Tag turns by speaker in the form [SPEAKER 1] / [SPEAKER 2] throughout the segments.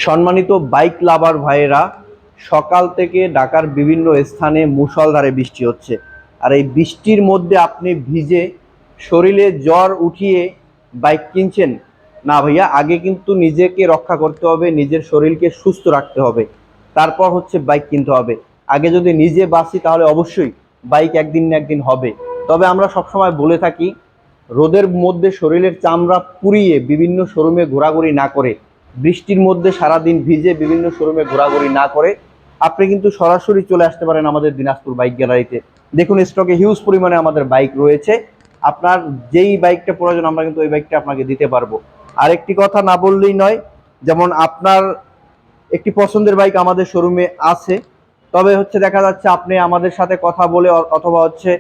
[SPEAKER 1] সম্মানিত বাইক লাভার ভাইয়েরা, সকাল থেকে ঢাকার বিভিন্ন স্থানে মুষলধারে বৃষ্টি হচ্ছে। আর এই বৃষ্টির মধ্যে আপনি ভিজে শরীরে জ্বর উঠিয়ে বাইক কিনছেন না ভাইয়া। আগে কিন্তু নিজেকে রক্ষা করতে হবে, নিজের শরীরকে সুস্থ রাখতে হবে, তারপর হচ্ছে বাইক কিনতে হবে। আগে যদি নিজে বাঁচি তাহলে অবশ্যই বাইক একদিন না একদিন হবে। তবে আমরা সবসময় বলে থাকি, রোদের মধ্যে শরীরের চামড়া পুড়িয়ে বিভিন্ন শোরুমে ঘোরাঘুরি না করে, বৃষ্টির মধ্যে সারাদিন ভিজে বিভিন্ন শোরুমে ঘোরাঘুরি না করে আপনি কিন্তু সরাসরি চলে আসতে পারেন আমাদের দিনাজপুর বাইক গ্যালারিতে। দেখুন, স্টকে হিউজ পরিমাণে আমাদের বাইক রয়েছে। আপনার যেই বাইকটা প্রয়োজন আমরা কিন্তু ওই বাইকটা আপনাকে দিতে পারবো। আরেকটি কথা না বললেই নয়, যেমন আপনার একটি পছন্দের বাইক আমাদের শোরুমে আছে, তবে হচ্ছে দেখা যাচ্ছে আপনি আমাদের সাথে কথা বলে অথবা হচ্ছে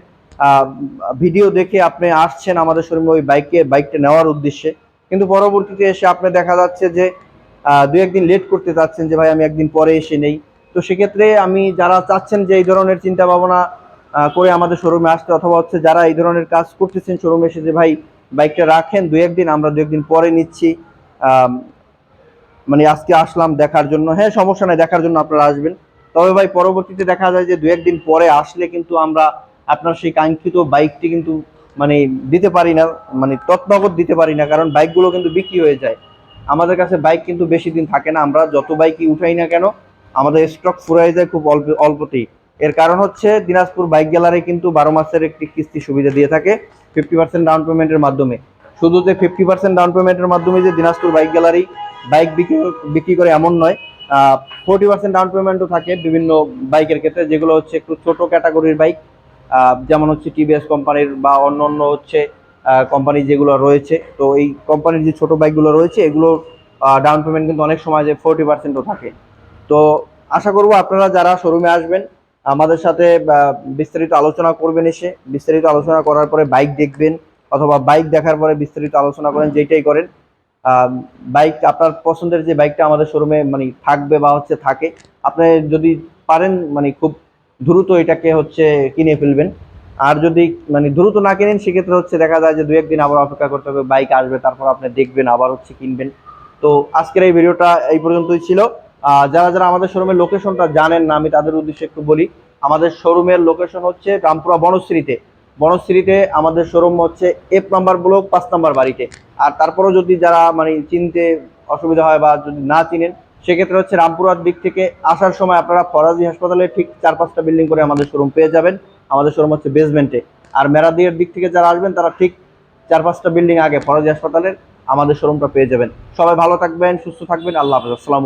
[SPEAKER 1] ভিডিও দেখে আপনি আসছেন আমাদের শোরুমে ওই বাইকটা নেওয়ার উদ্দেশ্যে, কিন্তু পরবর্তীতে এসে আপনি দেখা যাচ্ছে যে দু একদিন লেট করতে চাচ্ছেন যে ভাই আমি একদিন পরে এসে নেই। তো সেক্ষেত্রে আমি যারা চাচ্ছেন যে এই ধরনের চিন্তা ভাবনা করে আমাদের শোরুমে আসতে, অথবা হচ্ছে যারা এই ধরনের কাজ করতেছেন শোরুমে এসে যে ভাই বাইকটা রাখেন দু একদিন, আমরা দু একদিন পরে নিচ্ছি, মানে আজকে আসলাম দেখার জন্য, হ্যাঁ সমস্যা নাই, দেখার জন্য আপনারা আসবেন। তবে ভাই পরবর্তীতে দেখা যায় যে দু একদিন পরে আসলে কিন্তু আমরা আপনার সেই কাঙ্ক্ষিত বাইকটি কিন্তু মানে দিতে পারি না, মানে তৎনগদ দিতে পারি না, কারণ বাইকগুলো কিন্তু বিক্রি হয়ে যায়। আমাদের কাছে বাইক কিন্তু বেশি দিন থাকে না, আমরা যত বাইকই উঠাই না কেন আমাদের স্টক ফুরাই যায় খুব অল্পতেই। এর কারণ হচ্ছে দিনাজপুর বাইক গ্যালারি কিন্তু 12 মাসের একটি কিস্তি সুবিধা দিয়ে থাকে 50% ডাউন পেমেন্টের মাধ্যমে। শুধু যে 50% ডাউন পেমেন্টের মাধ্যমে যে দিনাজপুর বাইক গ্যালারি বাইক বিক্রি করে এমন নয়, 40% ডাউন পেমেন্টও থাকে বিভিন্ন বাইকের ক্ষেত্রে, যেগুলো হচ্ছে একটু ছোট ক্যাটাগরির বাইক, যেমন হচ্ছে টিভিএস কোম্পানির বা অন্য অন্য হচ্ছে কোম্পানি যেগুলো রয়েছে। তো এই কোম্পানির যে ছোট বাইকগুলো রয়েছে এগুলোর ডাউন পেমেন্ট কিন্তু অনেক সময় যে 40%ও থাকে। তো আশা করব আপনারা যারা শোরুমে আসবেন আমাদের সাথে বিস্তারিত আলোচনা করবেন, এসে বিস্তারিত আলোচনা করার পরে বাইক দেখবেন, অথবা বাইক দেখার পরে বিস্তারিত আলোচনা করেন, যেটাই করেন বাইক আপনার পছন্দের যে বাইকটা আমাদের শোরুমে মানে থাকবে বা হচ্ছে থাকে, আপনি যদি পারেন মানে খুব দ্রুত এটাকে হচ্ছে কিনে ফেলবেন। আর যদি মানে দ্রুত না কিনেন সেক্ষেত্রে হচ্ছে দেখা যায় যে দু একদিন আবার অপেক্ষা করতে হবে, বাইক আসবে তারপর আপনি দেখবেন আবার হচ্ছে কিনবেন। তো আজকের এই ভিডিওটা এই পর্যন্তই ছিল। যারা যারা আমাদের শোরুমের লোকেশনটা জানেন না আমি তাদের উদ্দেশ্যে একটু বলি। আমাদের শোরুমের লোকেশন হচ্ছে রামপুরা বনশ্রীতে। বনশ্রীতে আমাদের শোরুম হচ্ছে F নাম্বার ব্লক 5 নাম্বার বাড়িতে। আর তারপরেও যদি যারা মানে চিনতে অসুবিধা হয় বা যদি না চিনেন সেক্ষেত্রে হচ্ছে রামপুরার দিক থেকে আসার সময় আপনারা ফরাজি হাসপাতালের ঠিক 4-5টা বিল্ডিং করে আমাদের শোরুম পেয়ে যাবেন। আমাদের শোরুম হচ্ছে বেসমেন্টে। আর মেরাদিয়ার দিক থেকে যারা আসবেন তারা ঠিক 4-5টা বিল্ডিং আগে ফরাজি হাসপাতালের আমাদের শোরুমটা পেয়ে যাবেন। সবাই ভালো থাকবেন, সুস্থ থাকবেন, আল্লাহ হাফেজ, আসসালামু আলাইকুম।